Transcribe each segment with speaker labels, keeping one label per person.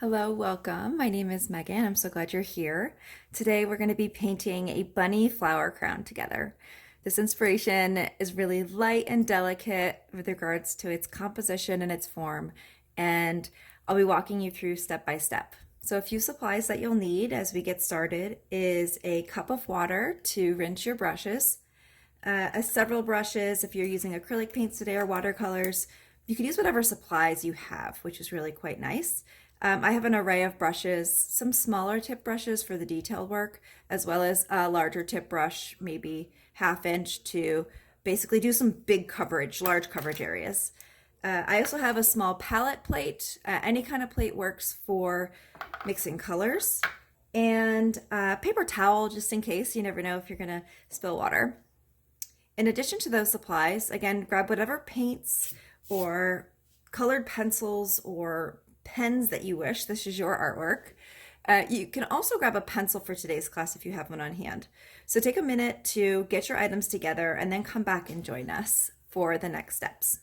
Speaker 1: Hello, welcome. My name is Megan. I'm so glad you're here. Today we're going to be painting a bunny flower crown together. This inspiration is really light and delicate with regards to its composition and its form, and I'll be walking you through step by step. So a few supplies that you'll need as we get started is a cup of water to rinse your brushes, several brushes if you're using acrylic paints today or watercolors. You can use whatever supplies you have, which is really quite nice. I have an array of brushes, some smaller tip brushes for the detail work, as well as a larger tip brush, maybe half inch to basically do some big coverage, large coverage areas. I also have a small palette plate. Any kind of plate works for mixing colors. And a paper towel, just in case. You never know if you're gonna spill water. In addition to those supplies, again, grab whatever paints or colored pencils or pens that you wish. This is your artwork. You can also grab a pencil for today's class if you have one on hand. So take a minute to get your items together and then come back and join us for the next steps.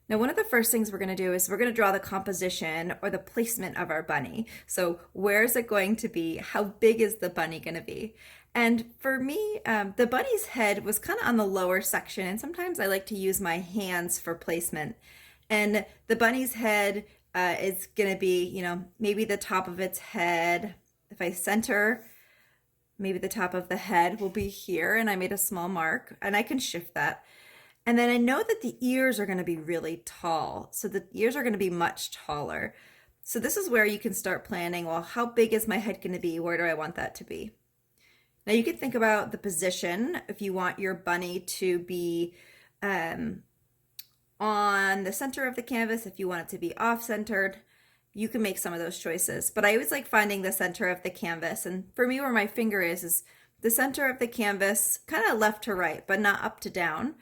Speaker 1: Now, one of the first things we're going to do is we're going to draw the composition or the placement of our bunny. So where is it going to be? How big is the bunny going to be? And for me, the bunny's head was kind of on the lower section, and sometimes I like to use my hands for placement. And the bunny's head is going to be, maybe the top of its head. If I center, maybe the top of the head will be here, and I made a small mark, and I can shift that. And then I know that the ears are going to be really tall. So the ears are going to be much taller. So this is where you can start planning, well, how big is my head going to be? Where do I want that to be? Now you can think about the position. If you want your bunny to be on the center of the canvas, if you want it to be off-centered, you can make some of those choices. But I always like finding the center of the canvas. And for me, where my finger is the center of the canvas, kind of left to right, but not up to down.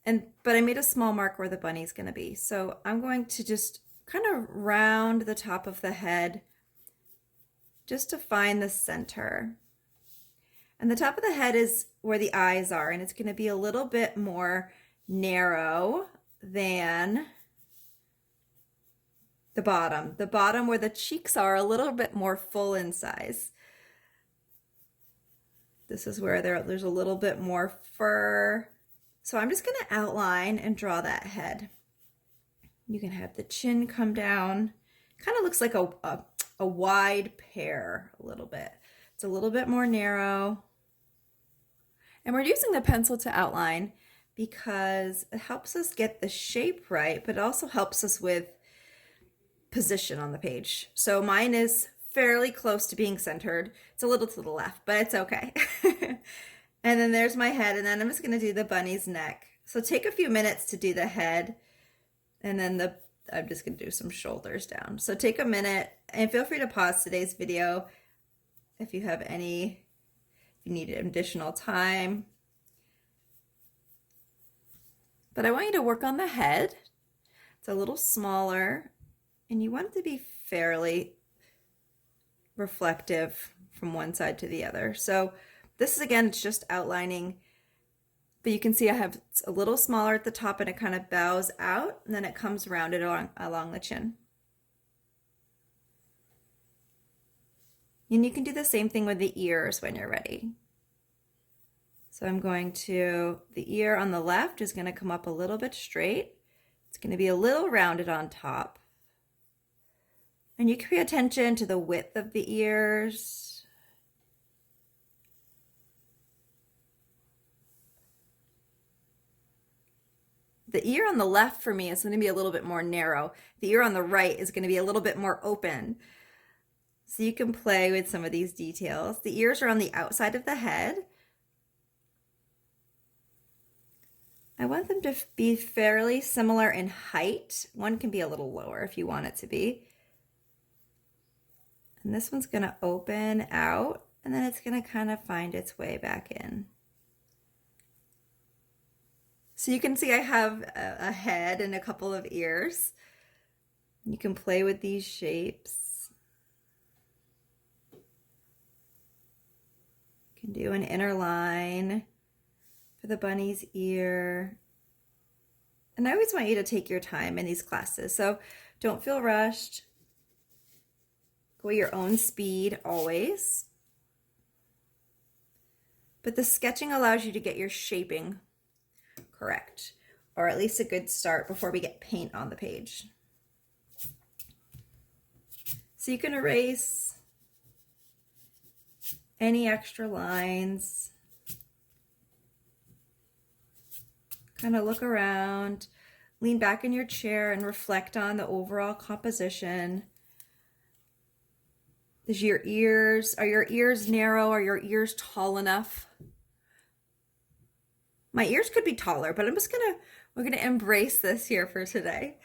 Speaker 1: But I made a small mark where the bunny's going to be. So I'm going to just kind of round the top of the head just to find the center. And the top of the head is where the eyes are, and it's going to be a little bit more narrow than the bottom. The bottom where the cheeks are a little bit more full in size. This is where there's a little bit more fur. So I'm just going to outline and draw that head. You can have the chin come down. Kind of looks like a wide pear a little bit. It's a little bit more narrow. And we're using the pencil to outline because it helps us get the shape right, but it also helps us with position on the page. So mine is fairly close to being centered. It's a little to the left, but it's okay. And then there's my head, and then I'm just going to do the bunny's neck. So take a few minutes to do the head, and then I'm just going to do some shoulders down. So take a minute, and feel free to pause today's video if you need additional time. But I want you to work on the head. It's a little smaller, and you want it to be fairly reflective from one side to the other. So this is, again, it's just outlining, but you can see I have a little smaller at the top, and it kind of bows out, and then it comes rounded along the chin. And you can do the same thing with the ears when you're ready. So I'm the ear on the left is going to come up a little bit straight. It's going to be a little rounded on top. And you can pay attention to the width of the ears. The ear on the left for me is going to be a little bit more narrow. The ear on the right is going to be a little bit more open. So you can play with some of these details. The ears are on the outside of the head. I want them to be fairly similar in height. One can be a little lower if you want it to be. And this one's going to open out, and then it's going to kind of find its way back in. So you can see I have a head and a couple of ears. You can play with these shapes. You can do an inner line for the bunny's ear. And I always want you to take your time in these classes, so don't feel rushed. Go at your own speed always. But the sketching allows you to get your shaping correct, or at least a good start before we get paint on the page. So you can erase any extra lines. Kind of look around, lean back in your chair and reflect on the overall composition. Are your ears narrow? Are your ears tall enough? My ears could be taller, but we're gonna embrace this here for today.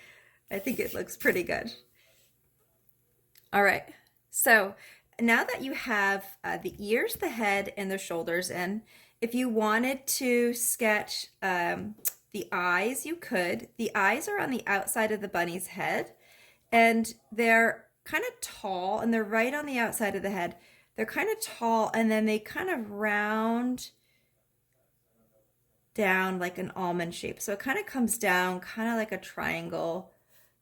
Speaker 1: I think it looks pretty good. All right, so now that you have the ears, the head, and the shoulders in, if you wanted to sketch the eyes, you could. The eyes are on the outside of the bunny's head, and they're kind of tall, and they're right on the outside of the head. They're kind of tall, and then they kind of round down like an almond shape. So it kind of comes down kind of like a triangle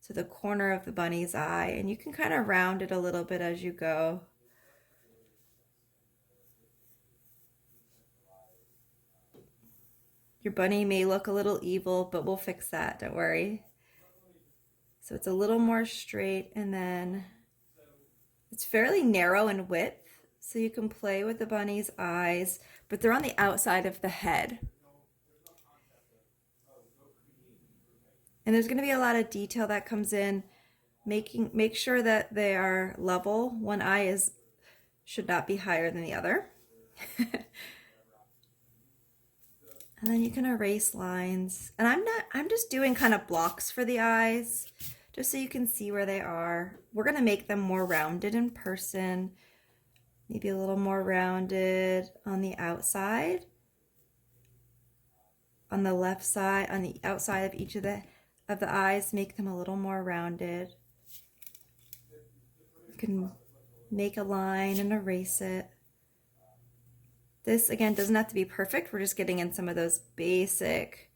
Speaker 1: to the corner of the bunny's eye, and you can kind of round it a little bit as you go. Your bunny may look a little evil, but we'll fix that, don't worry. So it's a little more straight, and then it's fairly narrow in width, so you can play with the bunny's eyes, but they're on the outside of the head. And there's going to be a lot of detail that comes in. Make sure that they are level. One eye should not be higher than the other. And then you can erase lines. And I'm just doing kind of blocks for the eyes, just so you can see where they are. We're going to make them more rounded in person. Maybe a little more rounded on the outside. On the left side, on the outside of each of the eyes, make them a little more rounded. You can make a line and erase it. This, again, doesn't have to be perfect. We're just getting in some of those basic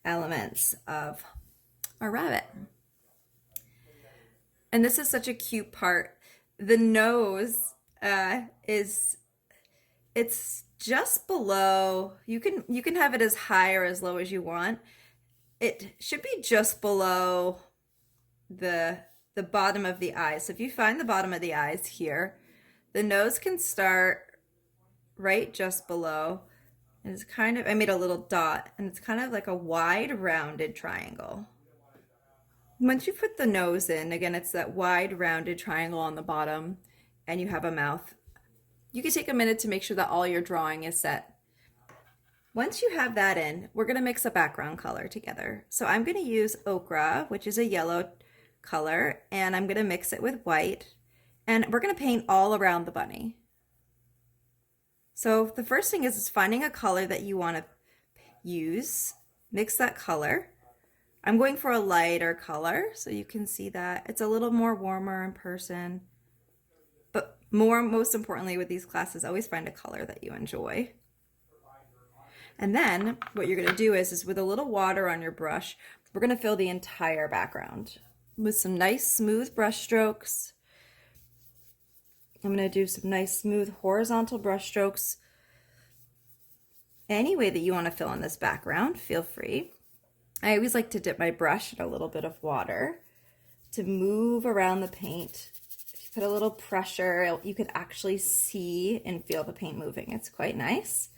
Speaker 1: elements of our rabbit. And this is such a cute part. The nose it's just below. You can have it as high or as low as you want. It should be just below the bottom of the eye. So if you find the bottom of the eyes here, the nose can start right just below. And it's kind of, I made a little dot, and it's kind of like a wide rounded triangle. Once you put the nose in, again, it's that wide rounded triangle on the bottom, and you have a mouth. You can take a minute to make sure that all your drawing is set. Once you have that in, we're going to mix a background color together. So I'm going to use ochre, which is a yellow color, and I'm going to mix it with white, and we're going to paint all around the bunny. So the first thing is finding a color that you want to use, mix that color. I'm going for a lighter color, so you can see that it's a little more warmer in person. But most importantly with these classes, always find a color that you enjoy. And then what you're going to do is with a little water on your brush, we're going to fill the entire background with some nice smooth brush strokes. I'm going to do some nice smooth horizontal brush strokes. Any way that you want to fill in this background, feel free. I always like to dip my brush in a little bit of water to move around the paint. If you put a little pressure, you could actually see and feel the paint moving. It's quite nice.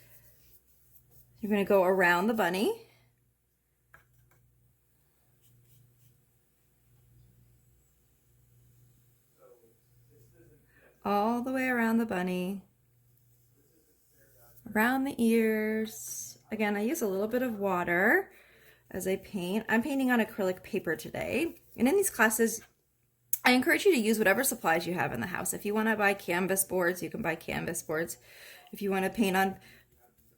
Speaker 1: You're going to go around the bunny. All the way around the bunny, around the ears. Again, I use a little bit of water as I paint. I'm painting on acrylic paper today. And in these classes, I encourage you to use whatever supplies you have in the house. If you want to buy canvas boards, you can buy canvas boards. If you want to paint on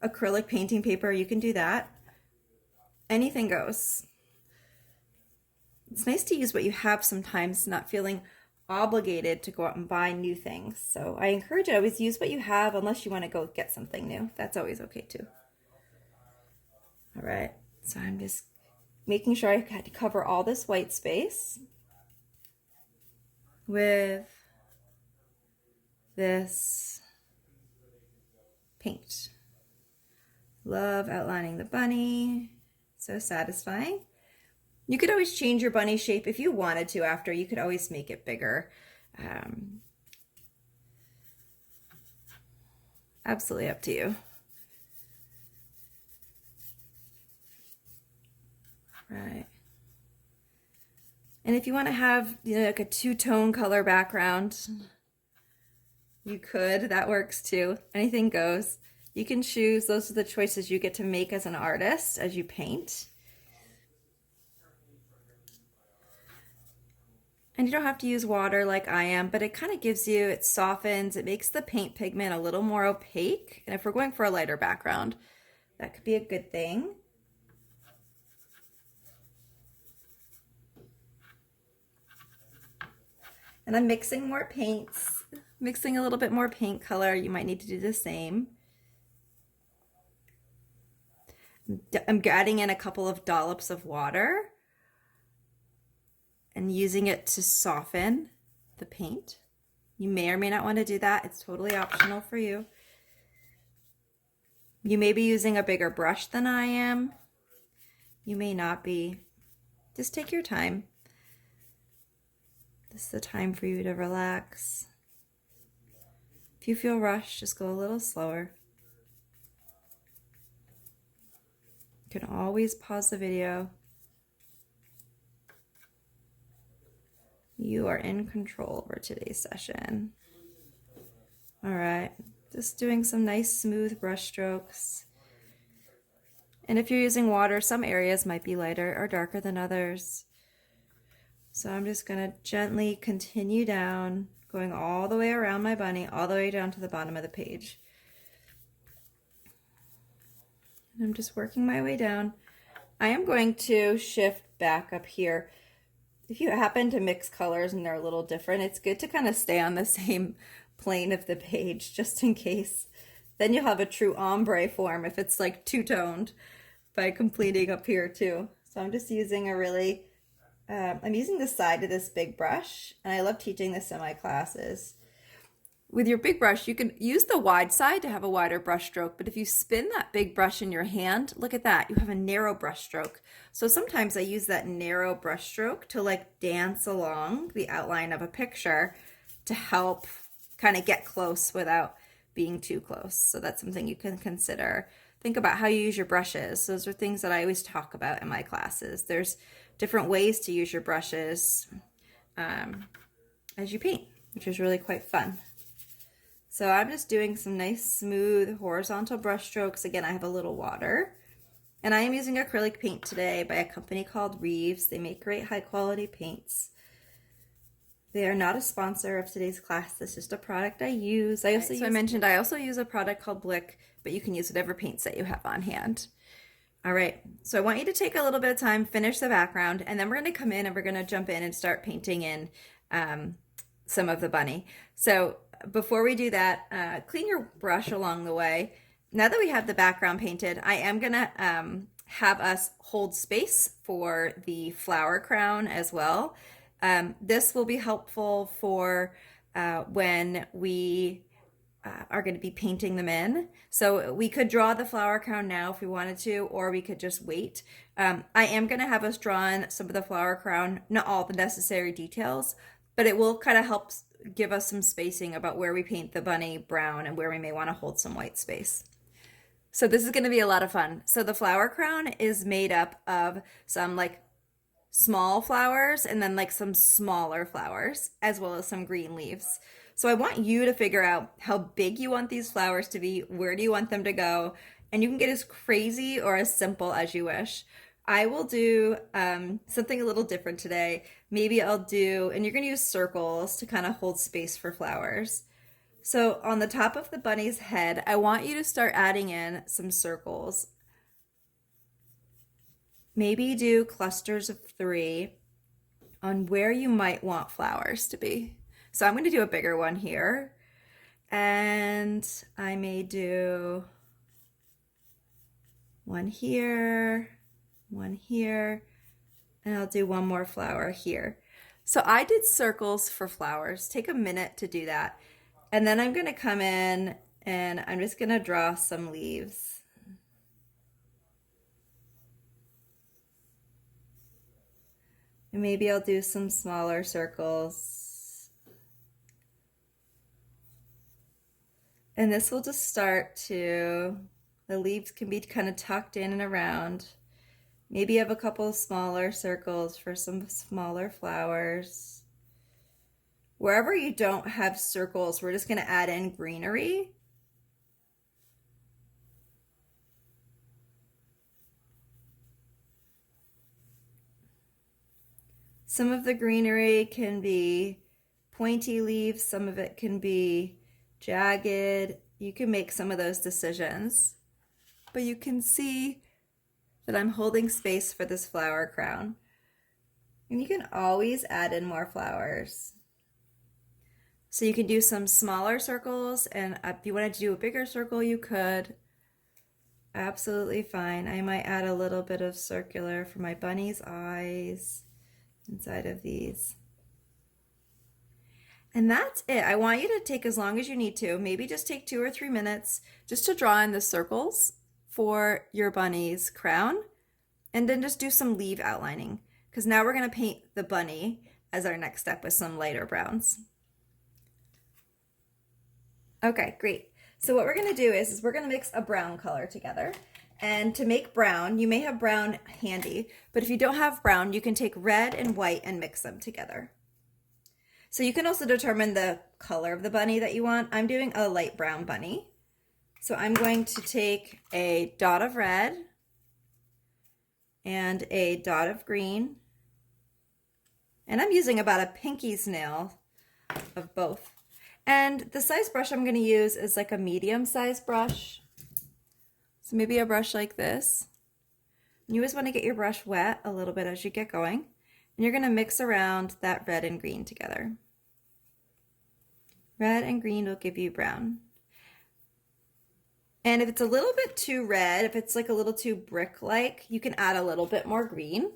Speaker 1: acrylic painting paper, you can do that. Anything goes. It's nice to use what you have sometimes, not feeling obligated to go out and buy new things. So I encourage you to always use what you have unless you want to go get something new. That's always okay too. All right, so I'm just making sure I had to cover all this white space. with this paint. Love outlining the bunny. So satisfying. You could always change your bunny shape if you wanted to after. You could always make it bigger. Absolutely up to you. Right. And if you want to have, you know, like a two-tone color background, you could. That works too. Anything goes. You can choose. Those are the choices you get to make as an artist as you paint. And you don't have to use water like I am, but it kind of gives you, it softens, it makes the paint pigment a little more opaque. And if we're going for a lighter background, that could be a good thing. And I'm mixing more paints, mixing a little bit more paint color. You might need to do the same. I'm adding in a couple of dollops of water and using it to soften the paint. You may or may not want to do that. It's totally optional for you. You may be using a bigger brush than I am. You may not be. Just take your time. This is the time for you to relax. If you feel rushed, just go a little slower. You can always pause the video. You are in control over today's session. All right, just doing some nice smooth brush strokes. And if you're using water, some areas might be lighter or darker than others. So I'm just gonna gently continue down, going all the way around my bunny, all the way down to the bottom of the page. And I'm just working my way down. I am going to shift back up here. If you happen to mix colors and they're a little different, it's good to kind of stay on the same plane of the page just in case. Then you'll have a true ombre form if it's like two-toned by completing up here too. So I'm just using a really, I'm using the side of this big brush, and I love teaching this in my classes. With your big brush, you can use the wide side to have a wider brush stroke, but if you spin that big brush in your hand, look at that, you have a narrow brush stroke. So sometimes I use that narrow brush stroke to like dance along the outline of a picture to help kind of get close without being too close. So that's something you can consider. Think about how you use your brushes. Those are things that I always talk about in my classes. There's different ways to use your brushes as you paint, which is really quite fun. So I'm just doing some nice smooth horizontal brush strokes. Again, I have a little water. And I am using acrylic paint today by a company called Reeves. They make great high quality paints. They are not a sponsor of today's class. This is just a product I use. I also use a product called Blick, but you can use whatever paints that you have on hand. All right, so I want you to take a little bit of time, finish the background, and then we're gonna come in and we're gonna jump in and start painting in some of the bunny. So before we do that, clean your brush along the way. Now that we have the background painted, I am gonna have us hold space for the flower crown as well. This will be helpful for when we are going to be painting them in. So we could draw the flower crown now if we wanted to, or we could just wait. I am going to have us draw in some of the flower crown, not all the necessary details, but it will kind of help give us some spacing about where we paint the bunny brown and where we may want to hold some white space. So this is going to be a lot of fun. So the flower crown is made up of some like small flowers and then like some smaller flowers, as well as some green leaves. So I want you to figure out how big you want these flowers to be, where do you want them to go, and you can get as crazy or as simple as you wish. I will do something a little different today. Maybe I'll do, and you're gonna use circles to kind of hold space for flowers. So on the top of the bunny's head, I want you to start adding in some circles. Maybe do clusters of 3 on where you might want flowers to be. So I'm going to do a bigger one here, and I may do one here, and I'll do one more flower here. So I did circles for flowers. Take a minute to do that. And then I'm going to come in and I'm just going to draw some leaves. And maybe I'll do some smaller circles. And this will just start to, the leaves can be kind of tucked in and around. Maybe you have a couple of smaller circles for some smaller flowers. Wherever you don't have circles, we're just going to add in greenery. Some of the greenery can be pointy leaves, some of it can be jagged. You can make some of those decisions. But you can see that I'm holding space for this flower crown. And you can always add in more flowers. So you can do some smaller circles, and if you wanted to do a bigger circle, you could. Absolutely fine. I might add a little bit of circular for my bunny's eyes inside of these. And that's it. I want you to take as long as you need to. Maybe just take 2 or 3 minutes just to draw in the circles for your bunny's crown, and then just do some leaf outlining, because now we're going to paint the bunny as our next step with some lighter browns. Okay, great. So what we're going to do is we're going to mix a brown color together. And to make brown, you may have brown handy, but if you don't have brown, you can take red and white and mix them together. So you can also determine the color of the bunny that you want. I'm doing a light brown bunny. So I'm going to take a dot of red and a dot of green. And I'm using about a pinky's nail of both. And the size brush I'm going to use is like a medium size brush. So maybe a brush like this. You always want to get your brush wet a little bit as you get going. And you're going to mix around that red and green together. Red and green will give you brown. And if it's a little bit too red, if it's like a little too brick-like, you can add a little bit more green.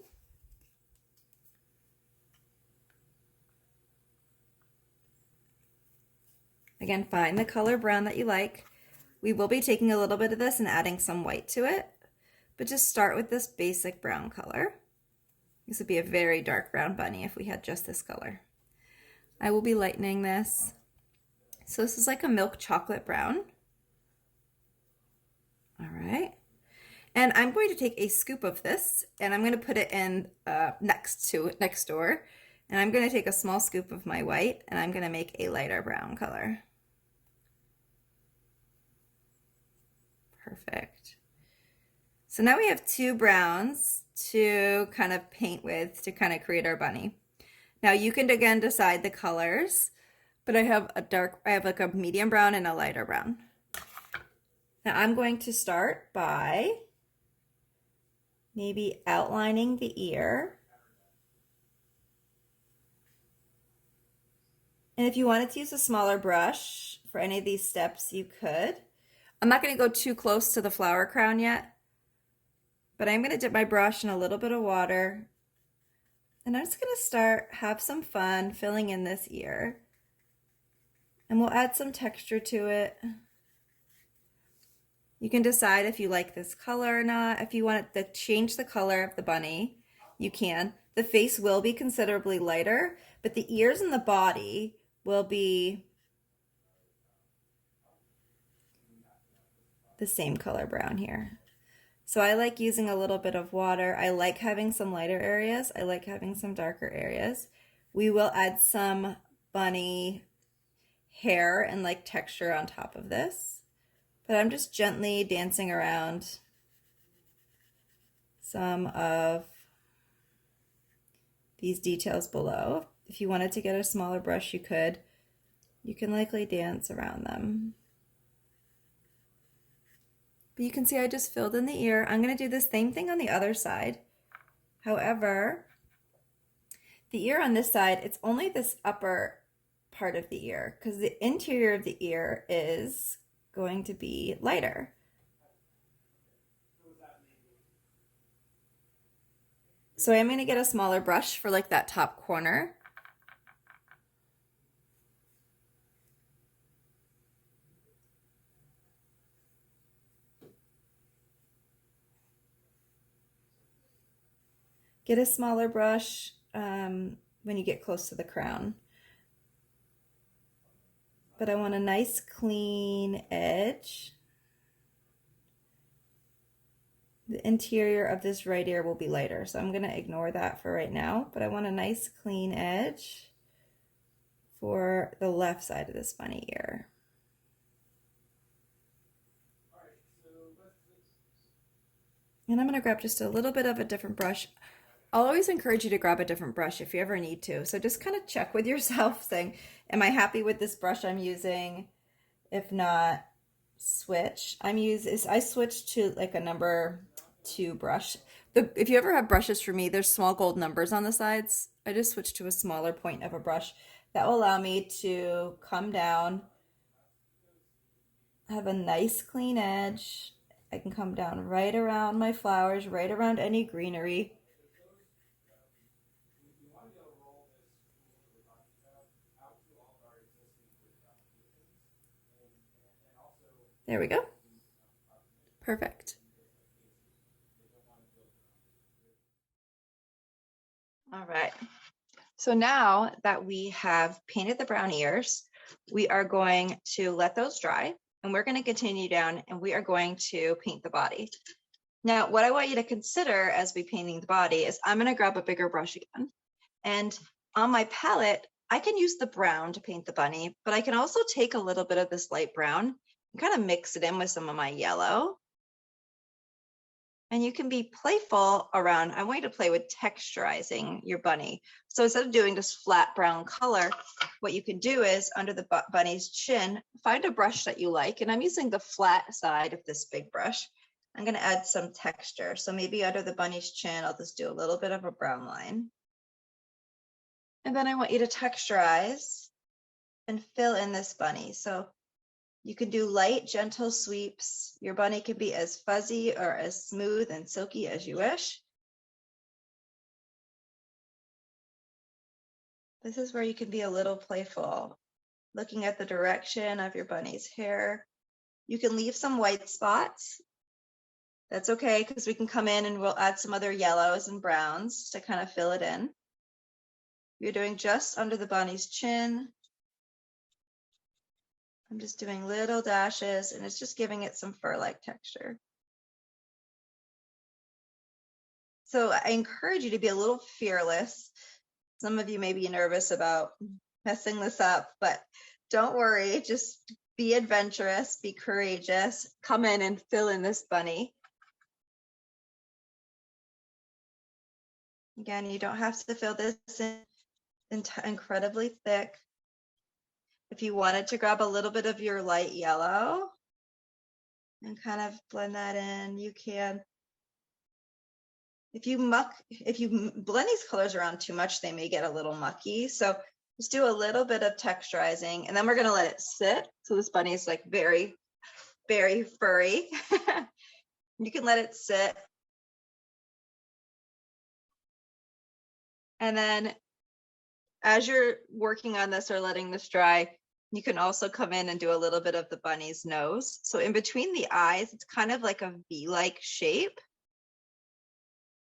Speaker 1: Again, find the color brown that you like. We will be taking a little bit of this and adding some white to it, but just start with this basic brown color. This would be a very dark brown bunny if we had just this color. I will be lightening this. So this is like a milk chocolate brown. All right. And I'm going to take a scoop of this and I'm going to put it in next door. And I'm going to take a small scoop of my white and I'm going to make a lighter brown color. Perfect. So now we have 2 browns to kind of paint with to kind of create our bunny. Now you can again decide the colors, but I have like a medium brown and a lighter brown. Now I'm going to start by maybe outlining the ear. And if you wanted to use a smaller brush for any of these steps, you could. I'm not going to go too close to the flower crown yet, but I'm going to dip my brush in a little bit of water. And I'm just going to have some fun filling in this ear. And we'll add some texture to it. You can decide if you like this color or not. If you want to change the color of the bunny, you can. The face will be considerably lighter, but the ears and the body will be the same color brown here. So I like using a little bit of water. I like having some lighter areas. I like having some darker areas. We will add some bunny hair and like texture on top of this. But I'm just gently dancing around some of these details below. If you wanted to get a smaller brush, you could. You can likely dance around them. But you can see I just filled in the ear. I'm going to do the same thing on the other side. However, the ear on this side, it's only this upper part of the ear because the interior of the ear is going to be lighter. So I'm going to get a smaller brush for like that top corner. Get a smaller brush when you get close to the crown. But I want a nice clean edge. The interior of this right ear will be lighter, so I'm going to ignore that for right now, but I want a nice clean edge for the left side of this bunny ear. And I'm going to grab just a little bit of a different brush. I'll always encourage you to grab a different brush if you ever need to. So just kind of check with yourself saying, am I happy with this brush I'm using? If not, switch. I switched to like a number 2 brush. If you ever have brushes for me, there's small gold numbers on the sides. I just switched to a smaller point of a brush that will allow me to come down, have a nice clean edge. I can come down right around my flowers, right around any greenery. There we go. Perfect. All right. So now that we have painted the brown ears, we are going to let those dry, and we're going to continue down and we are going to paint the body. Now, what I want you to consider as we painting the body is I'm going to grab a bigger brush again. And on my palette, I can use the brown to paint the bunny, but I can also take a little bit of this light brown and kind of mix it in with some of my yellow. And you can be playful around, I want you to play with texturizing your bunny. So instead of doing this flat brown color, what you can do is under the bunny's chin, find a brush that you like. And I'm using the flat side of this big brush. I'm going to add some texture. So maybe under the bunny's chin, I'll just do a little bit of a brown line. And then I want you to texturize and fill in this bunny. So you can do light, gentle sweeps. Your bunny can be as fuzzy or as smooth and silky as you wish. This is where you can be a little playful, looking at the direction of your bunny's hair. You can leave some white spots. That's okay, because we can come in and we'll add some other yellows and browns to kind of fill it in. You're doing just under the bunny's chin. I'm just doing little dashes, and it's just giving it some fur-like texture. So I encourage you to be a little fearless. Some of you may be nervous about messing this up, but don't worry, just be adventurous, be courageous, come in and fill in this bunny. Again, you don't have to fill this in incredibly thick. If you wanted to grab a little bit of your light yellow and kind of blend that in, you can. If you blend these colors around too much, they may get a little mucky. So just do a little bit of texturizing, and then we're going to let it sit. So this bunny is like very, very furry. You can let it sit. And then as you're working on this or letting this dry, you can also come in and do a little bit of the bunny's nose. So in between the eyes, it's kind of like a V-like shape.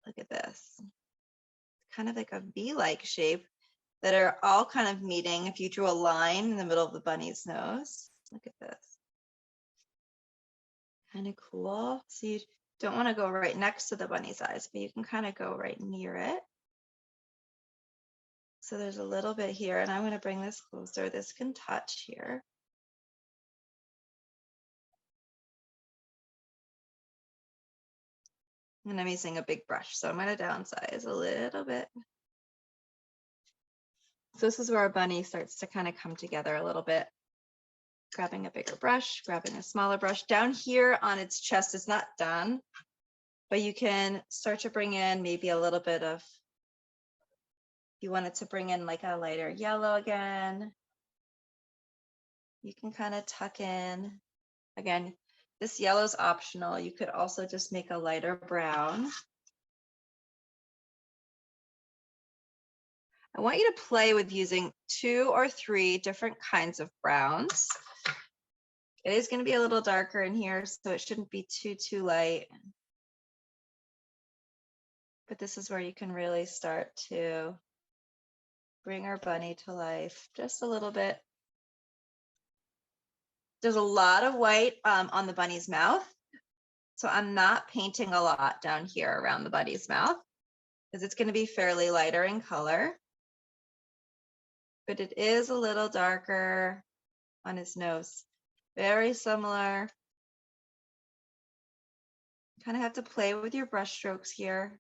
Speaker 1: Look at this. Kind of like a V-like shape that are all kind of meeting. If you drew a line in the middle of the bunny's nose, look at this. Kind of cool. So you don't want to go right next to the bunny's eyes, but you can kind of go right near it. So there's a little bit here, and I'm going to bring this closer. This can touch here. And I'm using a big brush, so I'm going to downsize a little bit. So this is where our bunny starts to kind of come together a little bit. Grabbing a bigger brush, grabbing a smaller brush. Down here on its chest is not done, but you can start to bring in maybe a little bit of, if you wanted to bring in like a lighter yellow again, you can kind of tuck in. Again, this yellow is optional. You could also just make a lighter brown. I want you to play with using 2 or 3 different kinds of browns. It is going to be a little darker in here, so it shouldn't be too light. But this is where you can really start to bring our bunny to life just a little bit. There's a lot of white on the bunny's mouth. So I'm not painting a lot down here around the bunny's mouth because it's going to be fairly lighter in color. But it is a little darker on his nose. Very similar. Kind of have to play with your brush strokes here.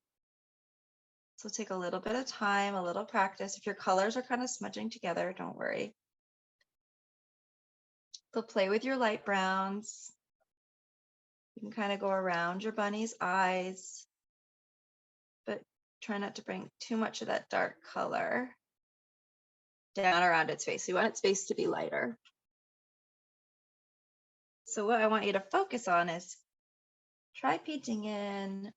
Speaker 1: So take a little bit of time, a little practice. If your colors are kind of smudging together, don't worry. So play with your light browns. You can kind of go around your bunny's eyes, but try not to bring too much of that dark color down around its face. You want its face to be lighter. So what I want you to focus on is try painting in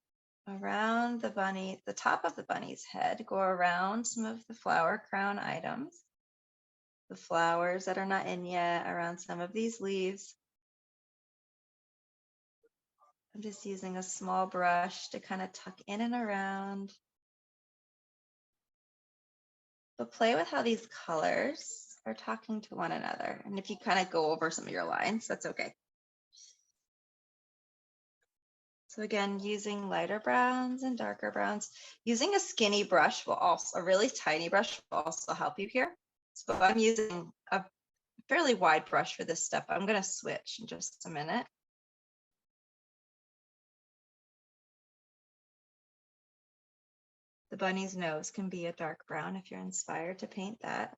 Speaker 1: around the bunny, the top of the bunny's head, go around some of the flower crown items, the flowers that are not in yet, around some of these leaves. I'm just using a small brush to kind of tuck in and around. But play with how these colors are talking to one another. And if you kind of go over some of your lines, that's okay. So again, using lighter browns and darker browns. Using a skinny brush will also, a really tiny brush will also help you here. So I'm using a fairly wide brush for this step. I'm going to switch in just a minute. The bunny's nose can be a dark brown if you're inspired to paint that.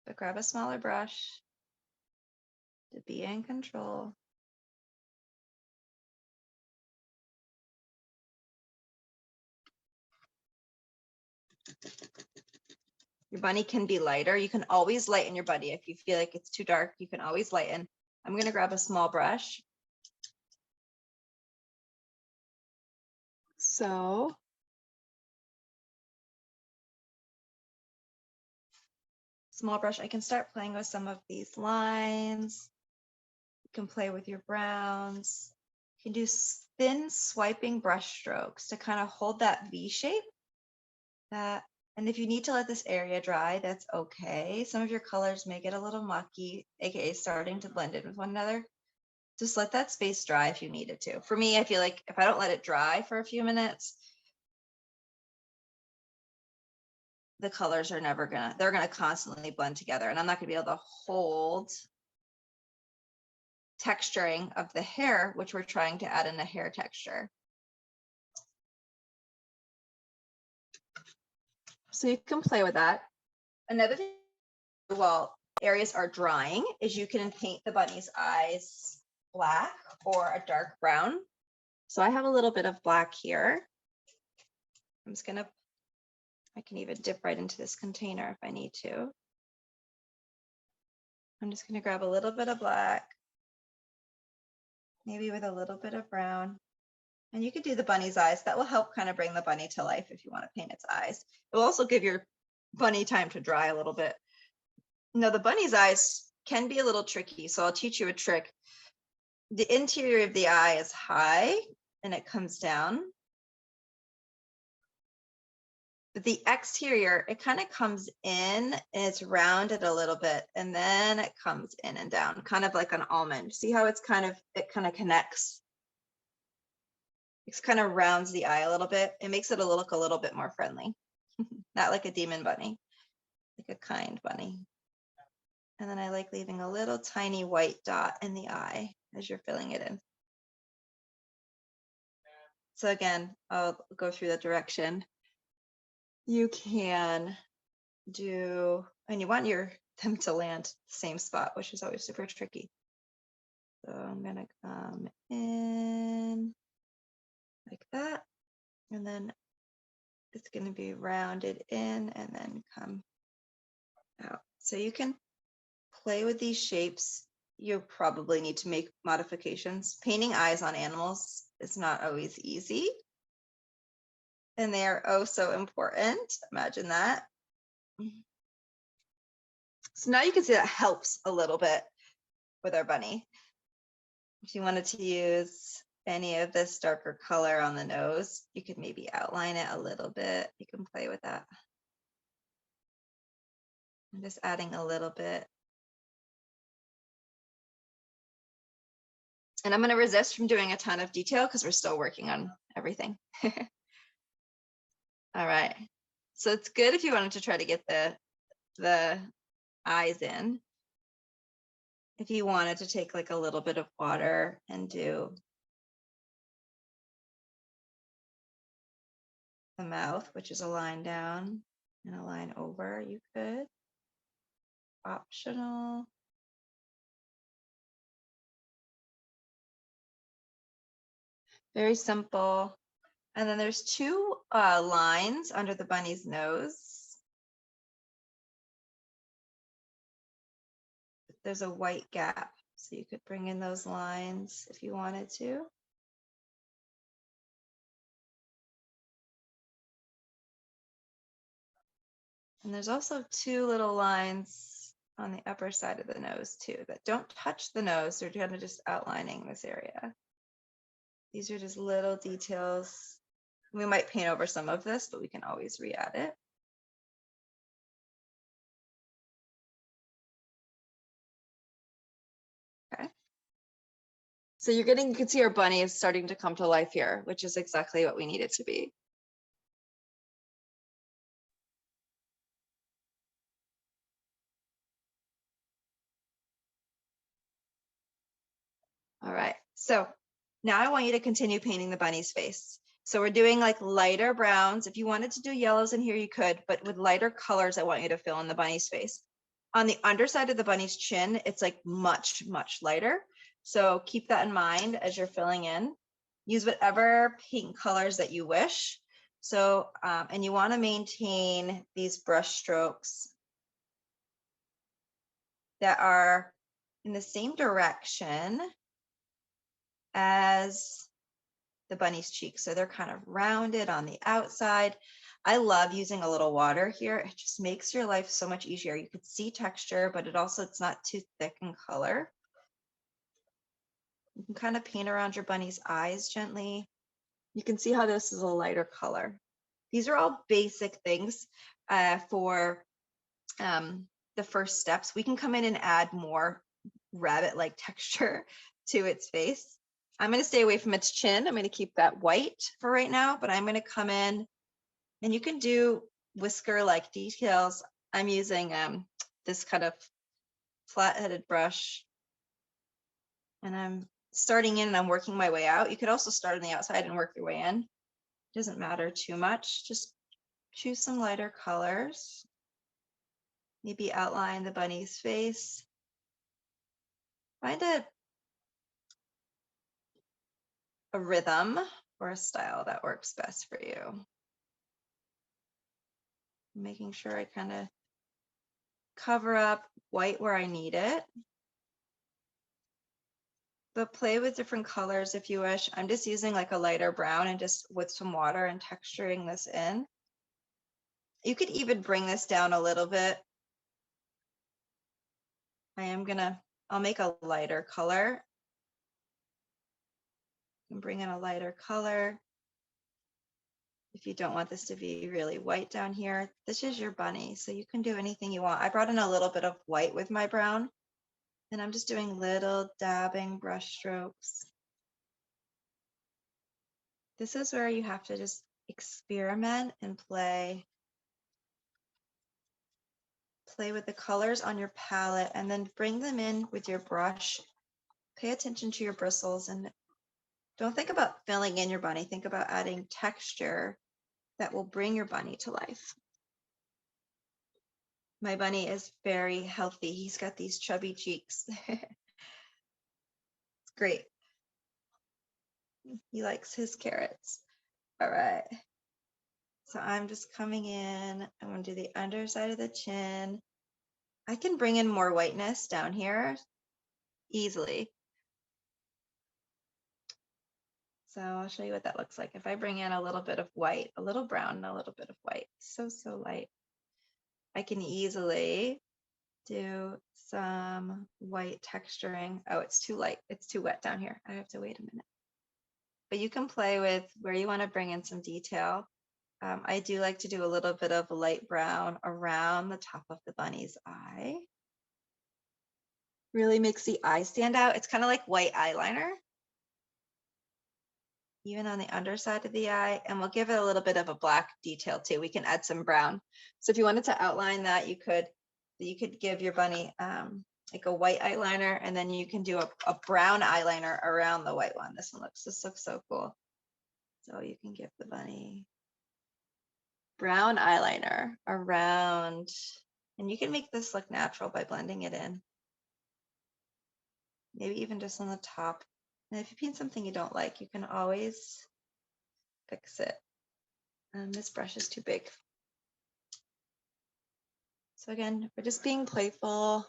Speaker 1: But grab a smaller brush to be in control. Your bunny can be lighter. You can always lighten your bunny. If you feel like it's too dark, you can always lighten. I'm going to grab a small brush. So small brush, I can start playing with some of these lines. You can play with your browns. You can do thin swiping brush strokes to kind of hold that V shape. And if you need to let this area dry, that's okay. Some of your colors may get a little mucky, aka starting to blend in with one another. Just let that space dry if you need it to. For me, I feel like if I don't let it dry for a few minutes, the colors are never they're gonna constantly blend together, and I'm not gonna be able to hold texturing of the hair, which we're trying to add in a hair texture. So you can play with that. Another thing, while areas are drying, is you can paint the bunny's eyes black or a dark brown. So I have a little bit of black here. I'm just gonna, I can even dip right into this container if I need to. I'm just gonna grab a little bit of black, maybe with a little bit of brown. And you could do the bunny's eyes. That will help kind of bring the bunny to life if you want to paint its eyes. It will also give your bunny time to dry a little bit. Now, the bunny's eyes can be a little tricky, so I'll teach you a trick. The interior of the eye is high and it comes down. But the exterior, it kind of comes in and it's rounded a little bit, and then it comes in and down, kind of like an almond. See how it kind of connects? It kind of rounds the eye a little bit. It makes it look a little bit more friendly. Not like a demon bunny, like a kind bunny. And then I like leaving a little tiny white dot in the eye as you're filling it in. So again, I'll go through the direction. You can do, and you want them to land the same spot, which is always super tricky. So I'm gonna come in like that, and then it's gonna be rounded in and then come out. So you can play with these shapes. You probably need to make modifications. Painting eyes on animals is not always easy. And they are oh so important. Imagine that. So now you can see that helps a little bit with our bunny. If you wanted to use any of this darker color on the nose, you could maybe outline it a little bit. You can play with that. I'm just adding a little bit. And I'm going to resist from doing a ton of detail because we're still working on everything. All right. So it's good if you wanted to try to get the eyes in. If you wanted to take like a little bit of water and do the mouth, which is a line down and a line over, you could. Optional. Very simple. And then there's two lines under the bunny's nose. There's a white gap, so you could bring in those lines if you wanted to. And there's also two little lines on the upper side of the nose too that don't touch the nose. They're kind of just outlining this area. These are just little details. We might paint over some of this, but we can always re-add it. Okay. So you can see our bunny is starting to come to life here, which is exactly what we need it to be. All right, so now I want you to continue painting the bunny's face. So we're doing like lighter browns. If you wanted to do yellows in here, you could, but with lighter colors, I want you to fill in the bunny's face. On the underside of the bunny's chin, it's like much, much lighter. So keep that in mind as you're filling in. Use whatever paint colors that you wish. So, and you want to maintain these brush strokes that are in the same direction as the bunny's cheeks. So they're kind of rounded on the outside. I love using a little water here. It just makes your life so much easier. You could see texture, but it's not too thick in color. You can kind of paint around your bunny's eyes gently. You can see how this is a lighter color. These are all basic things for the first steps. We can come in and add more rabbit-like texture to its face. I'm going to stay away from its chin. I'm going to keep that white for right now, but I'm going to come in and you can do whisker-like details. I'm using this kind of flat-headed brush and I'm starting in and I'm working my way out. You could also start on the outside and work your way in. It doesn't matter too much. Just choose some lighter colors. Maybe outline the bunny's face. Find a rhythm or a style that works best for you. Making sure I kind of cover up white where I need it. But play with different colors if you wish. I'm just using like a lighter brown and just with some water and texturing this in. You could even bring this down a little bit. I'll make a lighter color. And bring in a lighter color. If you don't want this to be really white down here, this is your bunny, so you can do anything you want. I brought in a little bit of white with my brown, and I'm just doing little dabbing brush strokes. This is where you have to just experiment and play. Play with the colors on your palette and then bring them in with your brush. Pay attention to your bristles and don't think about filling in your bunny. Think about adding texture that will bring your bunny to life. My bunny is very healthy. He's got these chubby cheeks. It's great. He likes his carrots. All right. So I'm just coming in. I'm going to do the underside of the chin. I can bring in more whiteness down here easily. So I'll show you what that looks like. If I bring in a little bit of white, a little brown, and a little bit of white, so light, I can easily do some white texturing. Oh, it's too light. It's too wet down here. I have to wait a minute. But you can play with where you want to bring in some detail. I do like to do a little bit of light brown around the top of the bunny's eye. Really makes the eye stand out. It's kind of like white eyeliner, even on the underside of the eye. And we'll give it a little bit of a black detail too. We can add some brown. So if you wanted to outline that, you could give your bunny like a white eyeliner, and then you can do a brown eyeliner around the white one. This looks so cool. So you can give the bunny brown eyeliner around, and you can make this look natural by blending it in. Maybe even just on the top. And if you paint something you don't like, you can always fix it. This brush is too big. So again, we're just being playful,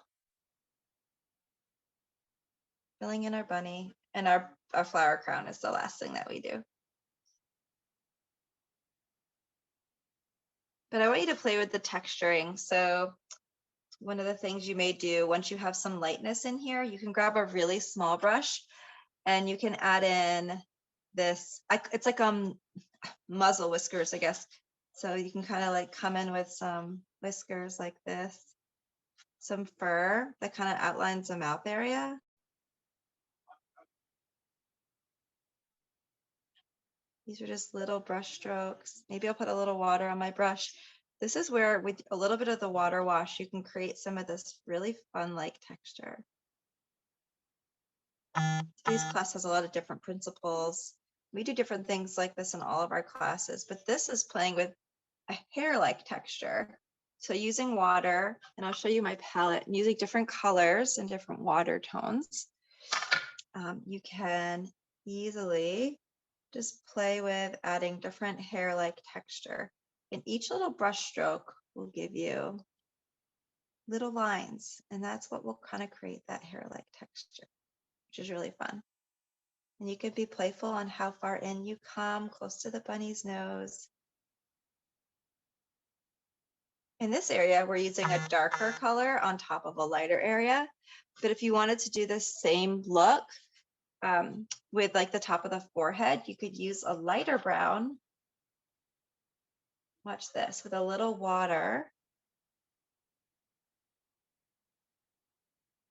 Speaker 1: filling in our bunny, and our flower crown is the last thing that we do. But I want you to play with the texturing. So one of the things you may do once you have some lightness in here, you can grab a really small brush and you can add in this, it's like muzzle whiskers, I guess. So you can kind of like come in with some whiskers like this, some fur that kind of outlines the mouth area. These are just little brush strokes. Maybe I'll put a little water on my brush. This is where with a little bit of the water wash, you can create some of this really fun like texture. Today's class has a lot of different principles. We do different things like this in all of our classes, but this is playing with a hair-like texture. So using water, and I'll show you my palette, and using different colors and different water tones, you can easily just play with adding different hair-like texture. And each little brush stroke will give you little lines, and that's what will kind of create that hair-like texture, which is really fun. And you could be playful on how far in you come, close to the bunny's nose. In this area, we're using a darker color on top of a lighter area. But if you wanted to do the same look with like the top of the forehead, you could use a lighter brown. Watch this, with a little water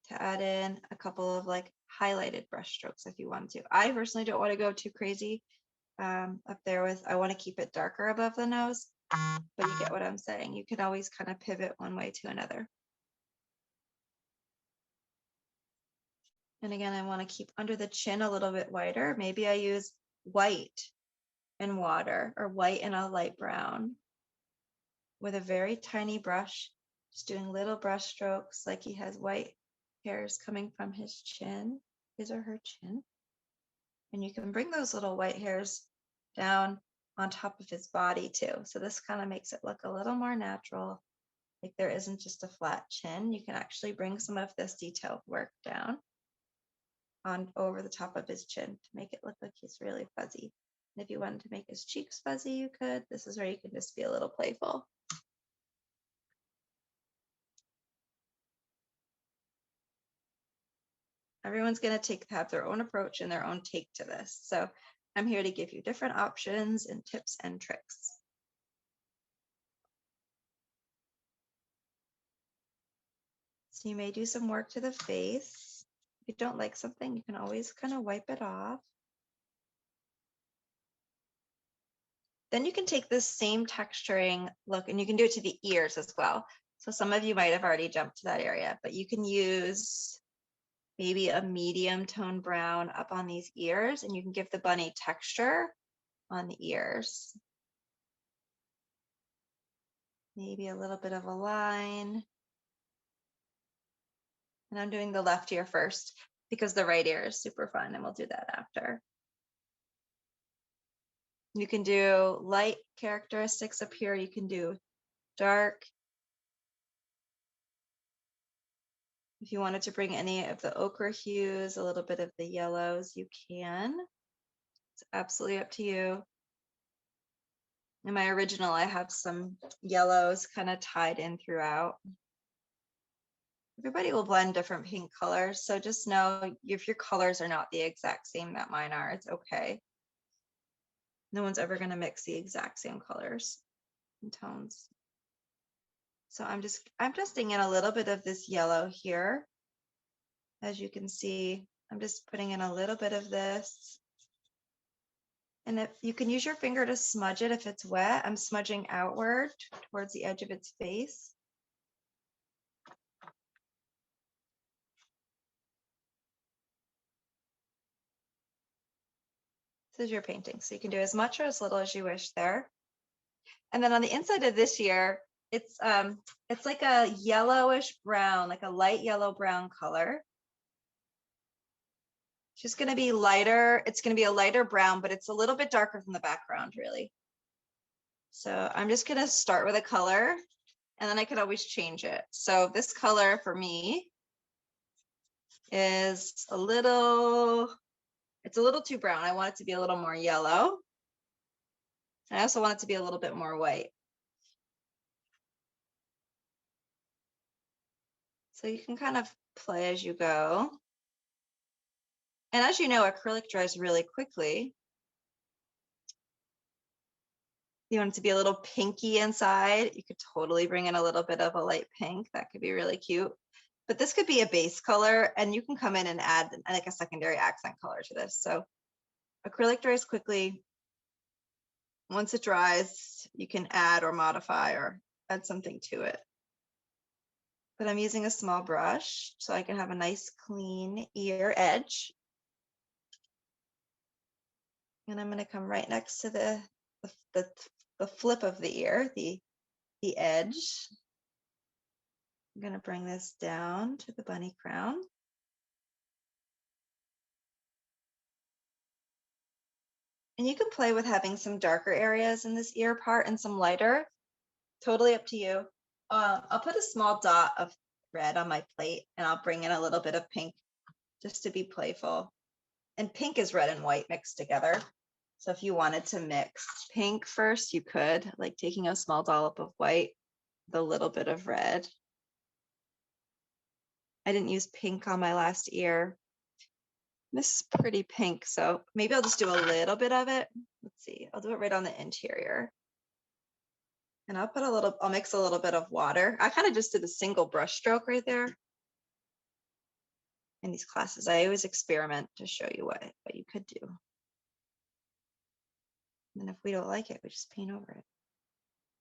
Speaker 1: to add in a couple of like highlighted brush strokes if you want to. I personally don't want to go too crazy up there with, I want to keep it darker above the nose, but you get what I'm saying. You can always kind of pivot one way to another. And again, I want to keep under the chin a little bit whiter. Maybe I use white and water, or white and a light brown with a very tiny brush, just doing little brush strokes like he has white hairs coming from his chin, his or her chin. And you can bring those little white hairs down on top of his body too. So this kind of makes it look a little more natural, like there isn't just a flat chin. You can actually bring some of this detailed work down on over the top of his chin to make it look like he's really fuzzy. And if you wanted to make his cheeks fuzzy, you could. This is where you can just be a little playful. Everyone's going to have their own approach and their own take to this. So I'm here to give you different options and tips and tricks. So you may do some work to the face. If you don't like something, you can always kind of wipe it off. Then you can take this same texturing look and you can do it to the ears as well. So some of you might have already jumped to that area, but you can use maybe a medium tone brown up on these ears, and you can give the bunny texture on the ears. Maybe a little bit of a line. And I'm doing the left ear first because the right ear is super fun, and we'll do that after. You can do light characteristics up here. You can do dark. If you wanted to bring any of the ochre hues, a little bit of the yellows, you can. It's absolutely up to you. In my original, I have some yellows kind of tied in throughout.
Speaker 2: Everybody will blend different pink colors, so just know if your colors are not the exact same that mine are, it's okay. No one's ever going to mix the exact same colors and tones. So I'm dusting in a little bit of this yellow here. As you can see, I'm just putting in a little bit of this. And if you can use your finger to smudge it if it's wet, I'm smudging outward towards the edge of its face. This is your painting, so you can do as much or as little as you wish there. And then on the inside of this year, it's like a yellowish brown, like a light yellow brown color. It's just going to be lighter. It's going to be a lighter brown, but it's a little bit darker than the background, really. So I'm just going to start with a color, and then I can always change it. So this color for me is it's a little too brown. I want it to be a little more yellow. I also want it to be a little bit more white. So you can kind of play as you go. And as you know, acrylic dries really quickly. You want it to be a little pinky inside. You could totally bring in a little bit of a light pink. That could be really cute. But this could be a base color, and you can come in and add like a secondary accent color to this. So acrylic dries quickly. Once it dries, you can add or modify or add something to it. But I'm using a small brush so I can have a nice clean ear edge. And I'm going to come right next to the flip of the ear, the edge. I'm going to bring this down to the bunny crown. And you can play with having some darker areas in this ear part and some lighter. Totally up to you. I'll put a small dot of red on my plate, and I'll bring in a little bit of pink just to be playful. And pink is red and white mixed together. So if you wanted to mix pink first, you could, like taking a small dollop of white with a little bit of red. I didn't use pink on my last ear. This is pretty pink, so maybe I'll just do a little bit of it. Let's see, I'll do it right on the interior. And I'll mix a little bit of water. I kind of just did a single brush stroke right there. In these classes, I always experiment to show you what you could do. And if we don't like it, we just paint over it.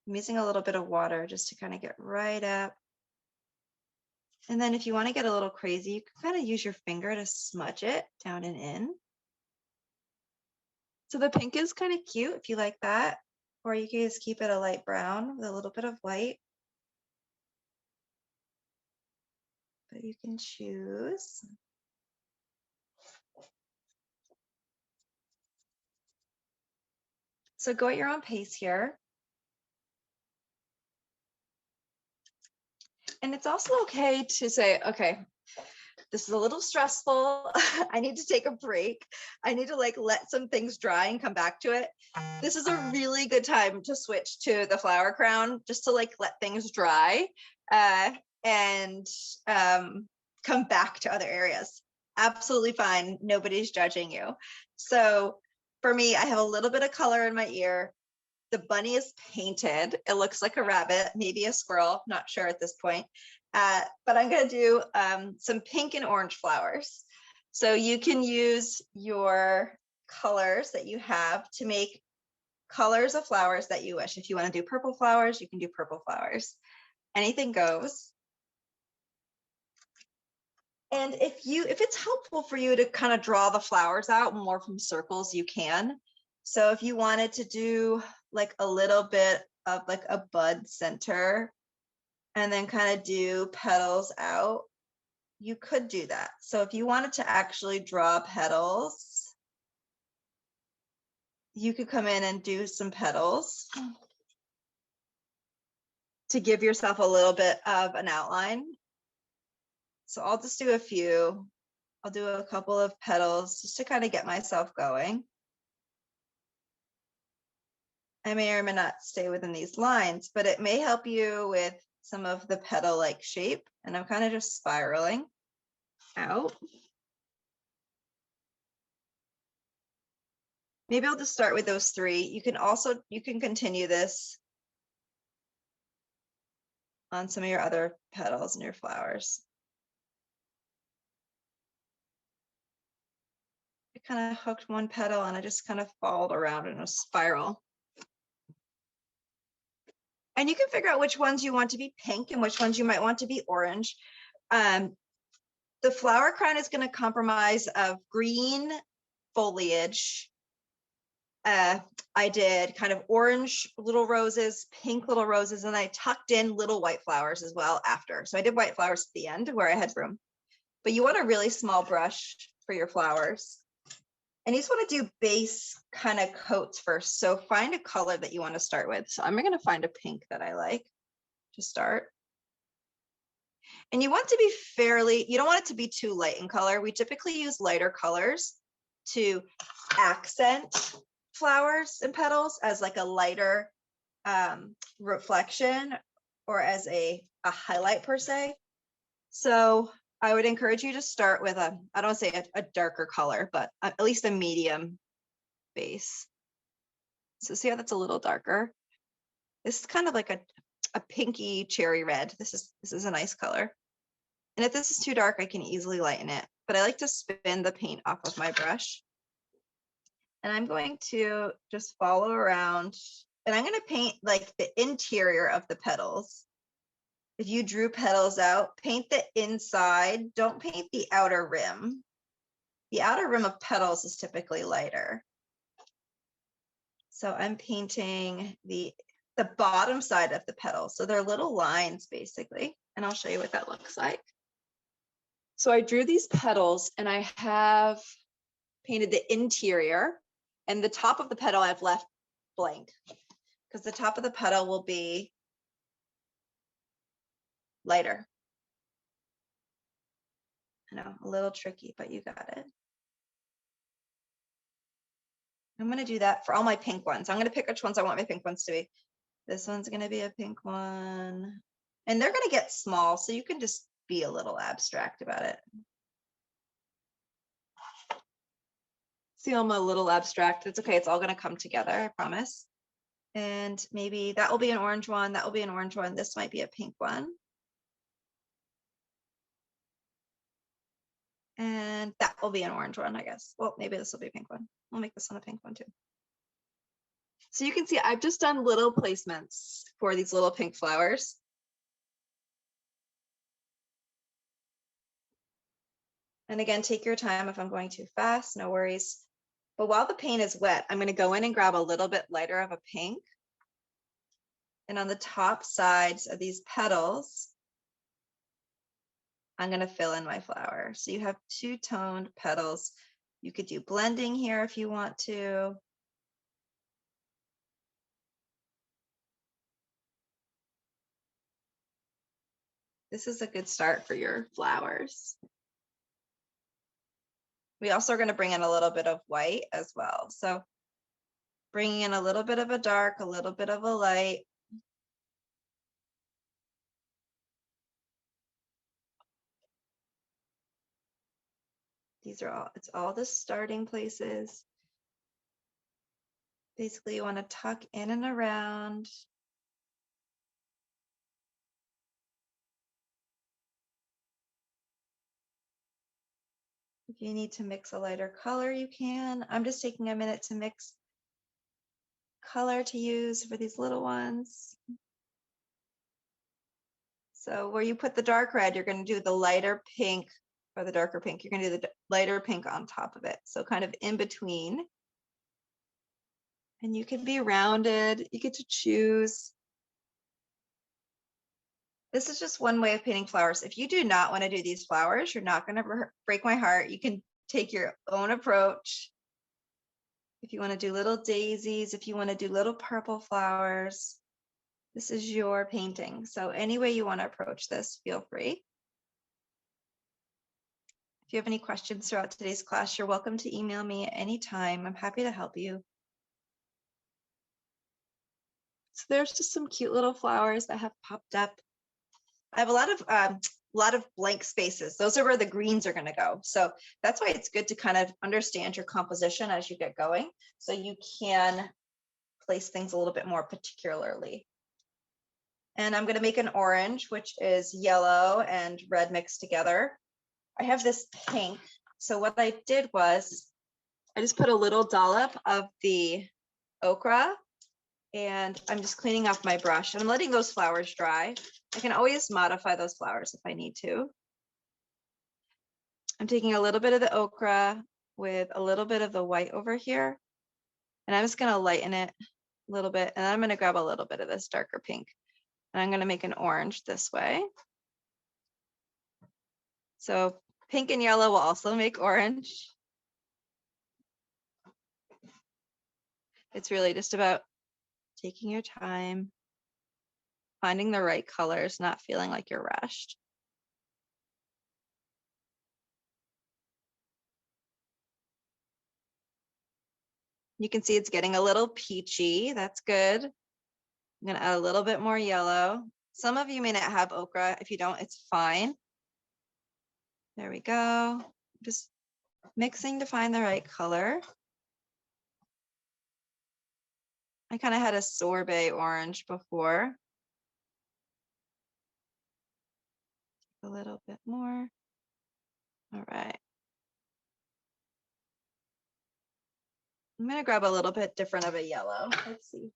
Speaker 2: I'm using a little bit of water just to kind of get right up. And then if you want to get a little crazy, you can kind of use your finger to smudge it down and in. So the pink is kind of cute if you like that. Or you can just keep it a light brown with a little bit of white. But you can choose. So go at your own pace here. And it's also okay to say, okay, this is a little stressful. I need to take a break. I need to let some things dry and come back to it. This is a really good time to switch to the flower crown, just to let things dry and come back to other areas. Absolutely fine. Nobody's judging you. So for me, I have a little bit of color in my ear. The bunny is painted. It looks like a rabbit, maybe a squirrel, not sure at this point. But I'm going to do some pink and orange flowers. So you can use your colors that you have to make colors of flowers that you wish. If you want to do purple flowers, you can do purple flowers. Anything goes. And if it's helpful for you to kind of draw the flowers out more from circles, you can. So if you wanted to do a little bit of a bud center and then kind of do petals out, you could do that. So if you wanted to actually draw petals, you could come in and do some petals to give yourself a little bit of an outline. So I'll just do a few. I'll do a couple of petals just to kind of get myself going. I may or may not stay within these lines, but it may help you with some of the petal-like shape, and I'm kind of just spiraling out. Maybe I'll just start with those three. You can continue this on some of your other petals and your flowers. I kind of hooked one petal and I just kind of followed around in a spiral. And you can figure out which ones you want to be pink and which ones you might want to be orange. The flower crown is going to comprise of green foliage. I did kind of orange little roses, pink little roses, and I tucked in little white flowers as well after. So I did white flowers at the end where I had room. But you want a really small brush for your flowers. And you just want to do base kind of coats first. So find a color that you want to start with. So I'm going to find a pink that I like to start. And you want to be you don't want it to be too light in color. We typically use lighter colors to accent flowers and petals as like a lighter reflection or as a highlight per se. So I would encourage you to start with I don't want to say a darker color, but at least a medium base. So see how that's a little darker? This is kind of like a pinky cherry red. This is a nice color. And if this is too dark, I can easily lighten it. But I like to spin the paint off of my brush. And I'm going to just follow around. And I'm going to paint like the interior of the petals. If you drew petals out, paint the inside. Don't paint the outer rim. The outer rim of petals is typically lighter. So I'm painting the bottom side of the petals. So they're little lines basically. And I'll show you what that looks like. So I drew these petals and I have painted the interior, and the top of the petal I've left blank because the top of the petal will be lighter. I know, a little tricky, but you got it. I'm going to do that for all my pink ones. I'm going to pick which ones I want my pink ones to be. This one's going to be a pink one. And they're going to get small, so you can just be a little abstract about it. See, I'm a little abstract. It's okay. It's all going to come together, I promise. And maybe that will be an orange one. That will be an orange one. This might be a pink one. And that will be an orange one, I guess. Well, maybe this will be a pink one. I'll make this one a pink one too. So you can see I've just done little placements for these little pink flowers. And again, take your time. If I'm going too fast, no worries. But while the paint is wet, I'm going to go in and grab a little bit lighter of a pink. And on the top sides of these petals, I'm going to fill in my flower. So you have two-toned petals. You could do blending here if you want to. This is a good start for your flowers. We also are going to bring in a little bit of white as well. So bringing in a little bit of a dark, a little bit of a light. These are all, it's all the starting places. Basically, you want to tuck in and around. If you need to mix a lighter color, you can. I'm just taking a minute to mix color to use for these little ones. So where you put the dark red, you're going to do the lighter pink or the darker pink. You're going to do the lighter pink on top of it. So kind of in between. And you can be rounded. You get to choose. This is just one way of painting flowers. If you do not want to do these flowers, you're not going to break my heart. You can take your own approach. If you want to do little daisies, if you want to do little purple flowers, this is your painting. So any way you want to approach this, feel free. If you have any questions throughout today's class, you're welcome to email me at any time. I'm happy to help you. So there's just some cute little flowers that have popped up. I have a lot of blank spaces. Those are where the greens are going to go. So that's why it's good to kind of understand your composition as you get going, so you can place things a little bit more particularly. And I'm going to make an orange, which is yellow and red mixed together. I have this pink. So what I did was I just put a little dollop of the ochre, and I'm just cleaning off my brush, and I'm letting those flowers dry. I can always modify those flowers if I need to. I'm taking a little bit of the ochre with a little bit of the white over here, and I'm just going to lighten it a little bit, and I'm going to grab a little bit of this darker pink, and I'm going to make an orange this way. So pink and yellow will also make orange. It's really just about taking your time, finding the right colors, not feeling like you're rushed. You can see it's getting a little peachy. That's good. I'm going to add a little bit more yellow. Some of you may not have ochre. If you don't, it's fine. There we go. Just mixing to find the right color. I kind of had a sorbet orange before. A little bit more. All right. I'm going to grab a little bit different of a yellow. Let's see.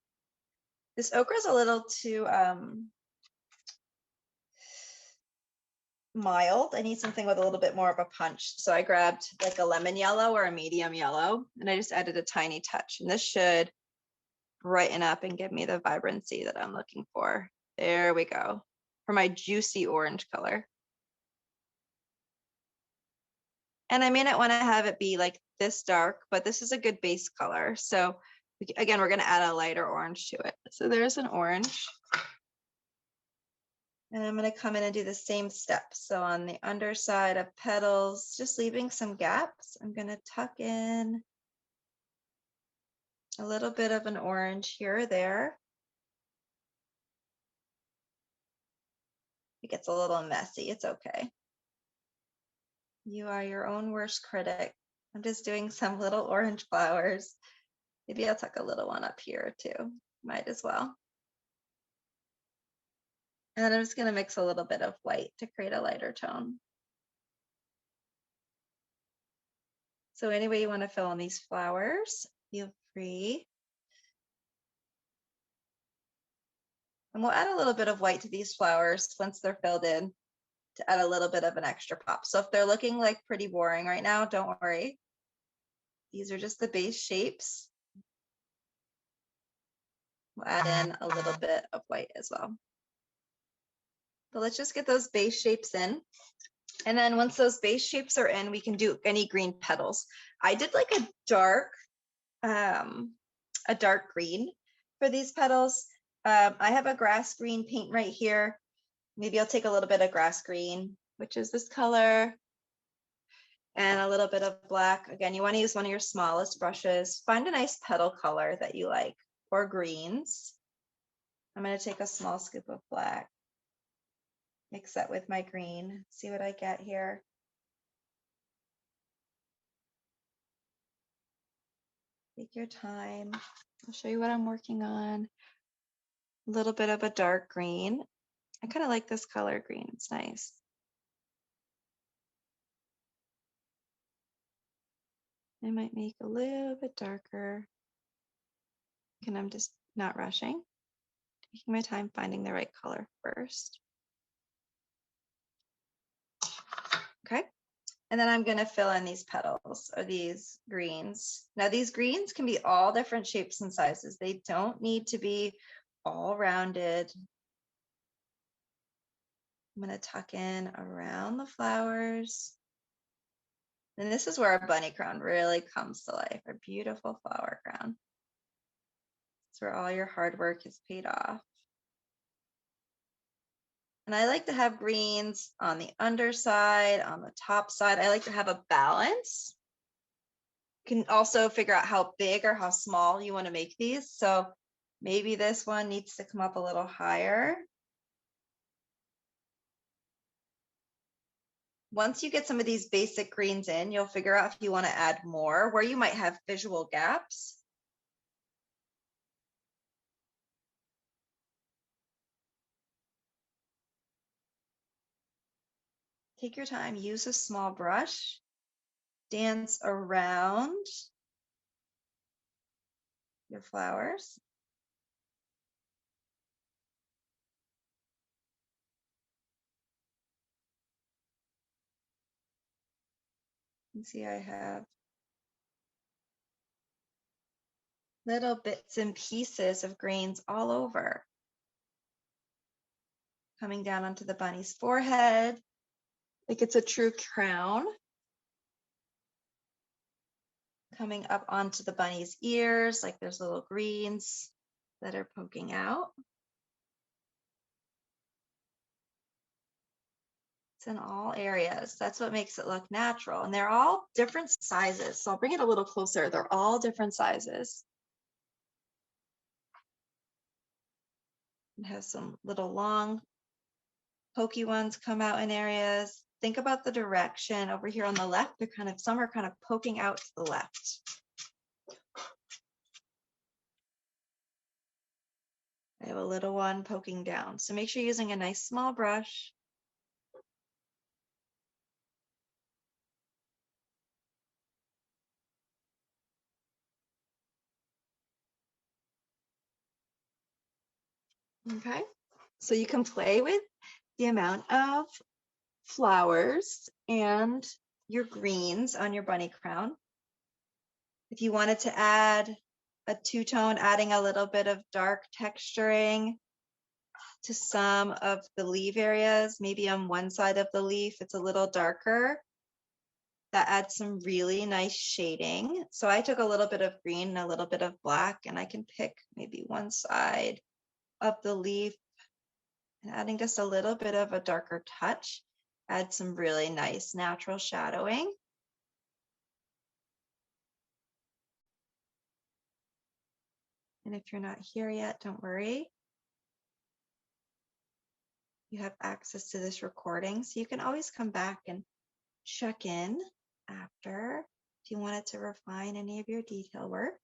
Speaker 2: This ochre is a little too mild. I need something with a little bit more of a punch. So I grabbed like a lemon yellow or a medium yellow, and I just added a tiny touch. And this should brighten up and give me the vibrancy that I'm looking for. There we go. For my juicy orange color. And I may not want to have it be like this dark, but this is a good base color. So again, we're going to add a lighter orange to it. So there's an orange. And I'm going to come in and do the same steps. So on the underside of petals, just leaving some gaps, I'm going to tuck in a little bit of an orange here or there. It gets a little messy. It's okay. You are your own worst critic. I'm just doing some little orange flowers. Maybe I'll tuck a little one up here too. Might as well. And then I'm just going to mix a little bit of white to create a lighter tone. So any way you want to fill in these flowers, feel free. And we'll add a little bit of white to these flowers once they're filled in to add a little bit of an extra pop. So if they're looking like pretty boring right now, don't worry. These are just the base shapes. We'll add in a little bit of white as well. But let's just get those base shapes in. And then once those base shapes are in, we can do any green petals. I did like a dark green for these petals. I have a grass green paint right here. Maybe I'll take a little bit of grass green, which is this color, and a little bit of black. Again, you want to use one of your smallest brushes. Find a nice petal color that you like, or greens. I'm going to take a small scoop of black, mix that with my green, see what I get here. Take your time. I'll show you what I'm working on. A little bit of a dark green. I kind of like this color green. It's nice. I might make a little bit darker. And I'm just not rushing. Taking my time finding the right color first. Okay. And then I'm going to fill in these petals or these greens. Now these greens can be all different shapes and sizes. They don't need to be all rounded. I'm going to tuck in around the flowers. And this is where our bunny crown really comes to life, our beautiful flower crown. It's where all your hard work is paid off. And I like to have greens on the underside, on the top side. I like to have a balance. You can also figure out how big or how small you want to make these. So maybe this one needs to come up a little higher. Once you get some of these basic greens in, you'll figure out if you want to add more, where you might have visual gaps. Take your time, use a small brush, dance around your flowers. You can see I have little bits and pieces of greens all over. Coming down onto the bunny's forehead, like it's a true crown. Coming up onto the bunny's ears, like there's little greens that are poking out. It's in all areas. That's what makes it look natural. And they're all different sizes. So I'll bring it a little closer. They're all different sizes. It has some little long, pokey ones come out in areas. Think about the direction over here on the left. Some are kind of poking out to the left. I have a little one poking down. So make sure you're using a nice small brush. Okay, so you can play with the amount of flowers and your greens on your bunny crown. If you wanted to add a two-tone, adding a little bit of dark texturing to some of the leaf areas, maybe on one side of the leaf, it's a little darker. That adds some really nice shading. So I took a little bit of green and a little bit of black, and I can pick maybe one side of the leaf and adding just a little bit of a darker touch, add some really nice natural shadowing. And if you're not here yet, don't worry. You have access to this recording, so you can always come back and check in after if you wanted to refine any of your detail work.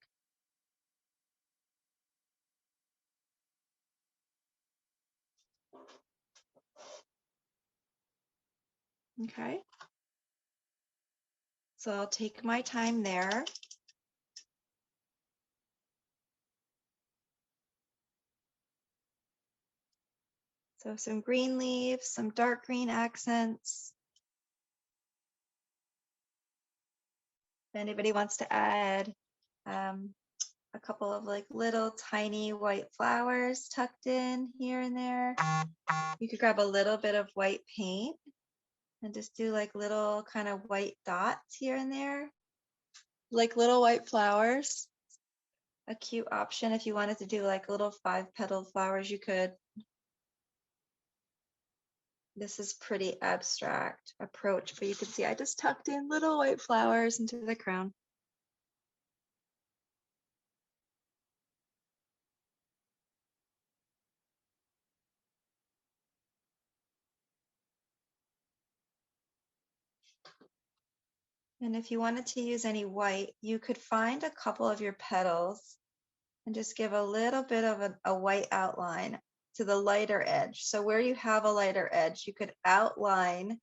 Speaker 2: Okay. So I'll take my time there. So some green leaves, some dark green accents. If anybody wants to add a couple of like little tiny white flowers tucked in here and there, you could grab a little bit of white paint and just do like little kind of white dots here and there, like little white flowers. A cute option if you wanted to do like little 5-petaled flowers, you could. This is pretty abstract approach, but you can see I just tucked in little white flowers into the crown. And if you wanted to use any white, you could find a couple of your petals and just give a little bit of a white outline to the lighter edge. So where you have a lighter edge, you could outline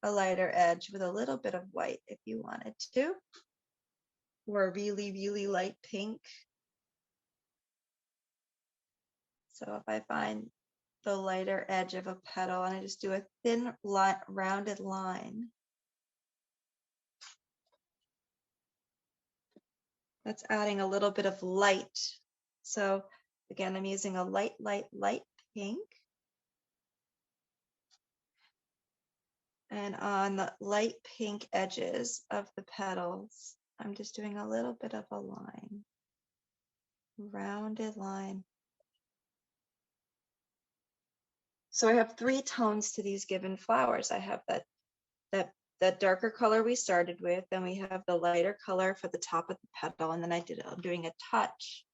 Speaker 2: a lighter edge with a little bit of white if you wanted to, or a really, really light pink. So if I find the lighter edge of a petal and I just do a thin rounded line, that's adding a little bit of light. So again, I'm using a light pink. And on the light pink edges of the petals, I'm just doing a little bit of a line, rounded line. So I have 3 tones to these given flowers. I have that darker color we started with, then we have the lighter color for the top of the petal, and then I'm doing a touch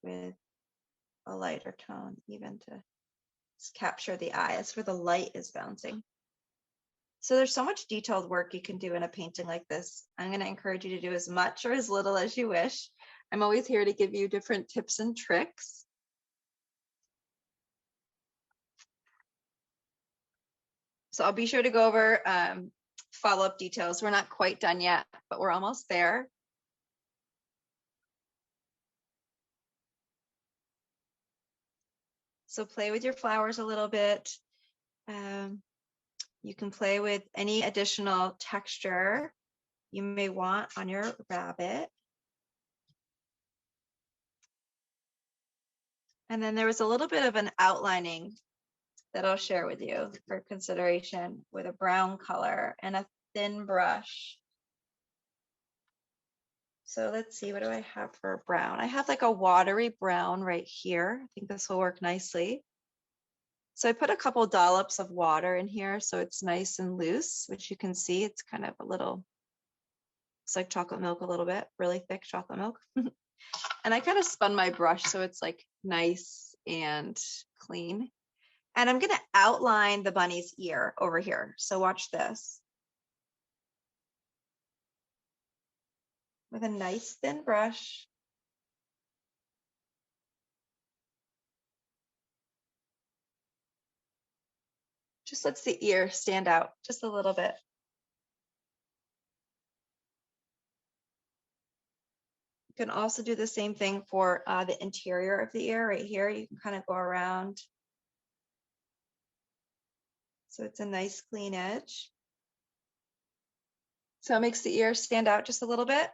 Speaker 2: with a lighter tone, even to capture the eye. That's where the light is bouncing. So there's so much detailed work you can do in a painting like this. I'm going to encourage you to do as much or as little as you wish. I'm always here to give you different tips and tricks. So I'll be sure to go over follow-up details. We're not quite done yet, but we're almost there. So play with your flowers a little bit. You can play with any additional texture you may want on your rabbit. And then there was a little bit of an outlining that I'll share with you for consideration with a brown color and a thin brush. So let's see, what do I have for brown? I have like a watery brown right here. I think this will work nicely. So I put a couple dollops of water in here so it's nice and loose, which you can see it's kind of a little, it's like chocolate milk a little bit, really thick chocolate milk. And I kind of spun my brush so it's like nice and clean. And I'm going to outline the bunny's ear over here. So watch this. With a nice thin brush. Just lets the ear stand out just a little bit. You can also do the same thing for the interior of the ear right here. You can kind of go around. So it's a nice clean edge. So it makes the ear stand out just a little bit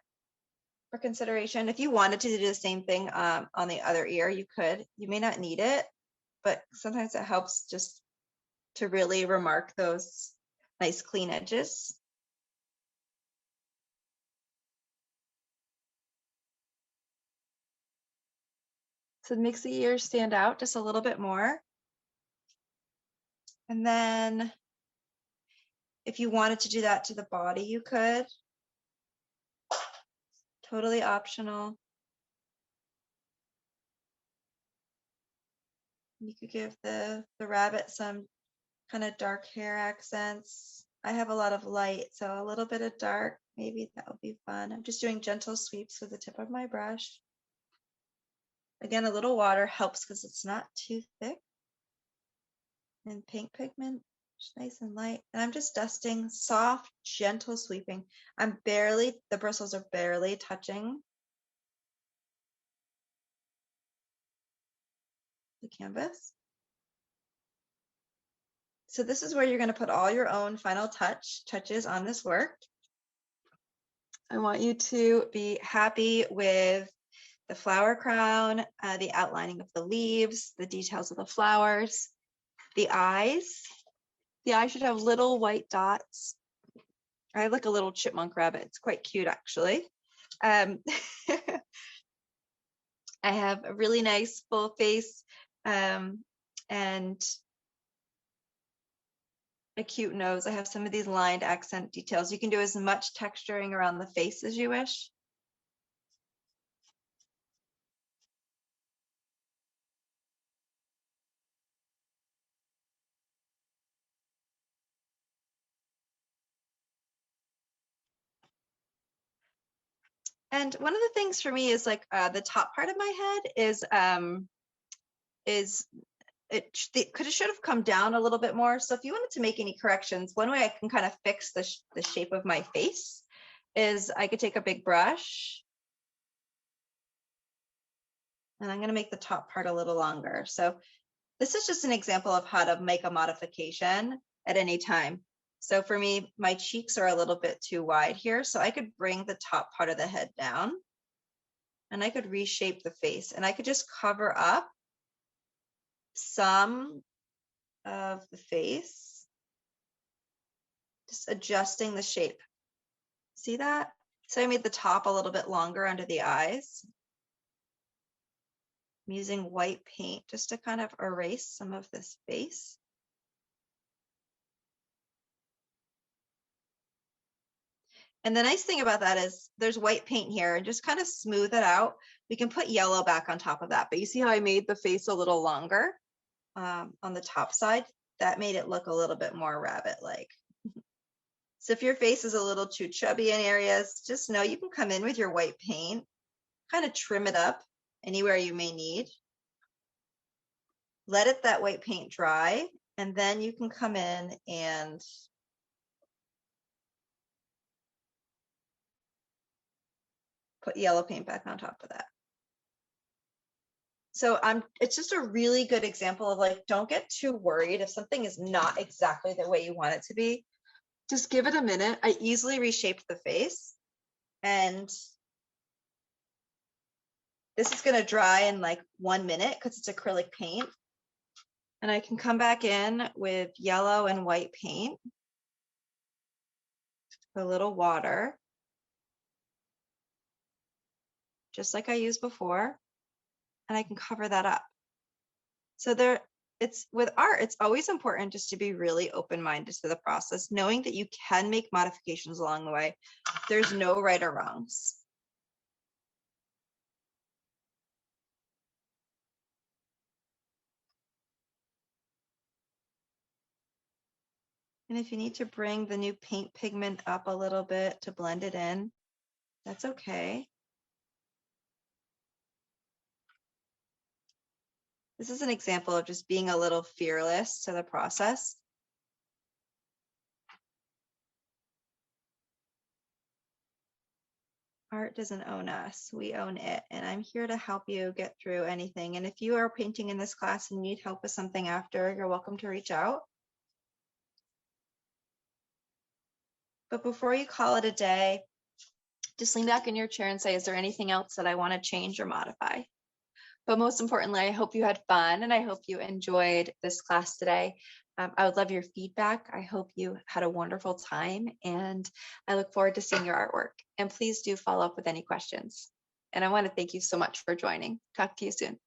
Speaker 2: for consideration. If you wanted to do the same thing on the other ear, you could. You may not need it, but sometimes it helps just to really remark those nice clean edges. So it makes the ears stand out just a little bit more. And then if you wanted to do that to the body, you could. Totally optional. You could give the rabbit some kind of dark hair accents. I have a lot of light, so a little bit of dark, maybe that would be fun. I'm just doing gentle sweeps with the tip of my brush. Again, a little water helps because it's not too thick. And pink pigment, just nice and light. And I'm just dusting, soft, gentle sweeping. The bristles are barely touching the canvas. So this is where you're going to put all your own final touches on this work. I want you to be happy with the flower crown, the outlining of the leaves, the details of the flowers, the eyes. The eyes should have little white dots. I have like a little chipmunk rabbit. It's quite cute, actually. I have a really nice full face and a cute nose. I have some of these lined accent details. You can do as much texturing around the face as you wish. And one of the things for me is like the top part of my head should have come down a little bit more. So if you wanted to make any corrections, one way I can kind of fix the shape of my face is I could take a big brush and I'm going to make the top part a little longer. So this is just an example of how to make a modification at any time. So for me, my cheeks are a little bit too wide here. So I could bring the top part of the head down and I could reshape the face and I could just cover up some of the face, just adjusting the shape. See that? So I made the top a little bit longer under the eyes. I'm using white paint just to kind of erase some of this face. And the nice thing about that is there's white paint here and just kind of smooth it out. We can put yellow back on top of that, but you see how I made the face a little longer on the top side? That made it look a little bit more rabbit-like. So if your face is a little too chubby in areas, just know you can come in with your white paint, kind of trim it up anywhere you may need. Let that white paint dry, and then you can come in and put yellow paint back on top of that. So it's just a really good example of like, don't get too worried if something is not exactly the way you want it to be. Just give it a minute. I easily reshaped the face, and this is going to dry in like 1 minute because it's acrylic paint. And I can come back in with yellow and white paint, a little water, just like I used before, and I can cover that up. So it's with art, it's always important just to be really open-minded to the process, knowing that you can make modifications along the way. There's no right or wrongs. And if you need to bring the new paint pigment up a little bit to blend it in, that's okay. This is an example of just being a little fearless to the process. Art doesn't own us, we own it. And I'm here to help you get through anything. And if you are painting in this class and need help with something after, you're welcome to reach out. But before you call it a day, just lean back in your chair and say, is there anything else that I want to change or modify? But most importantly, I hope you had fun and I hope you enjoyed this class today. I would love your feedback. I hope you had a wonderful time, and I look forward to seeing your artwork. And please do follow up with any questions. And I want to thank you so much for joining. Talk to you soon.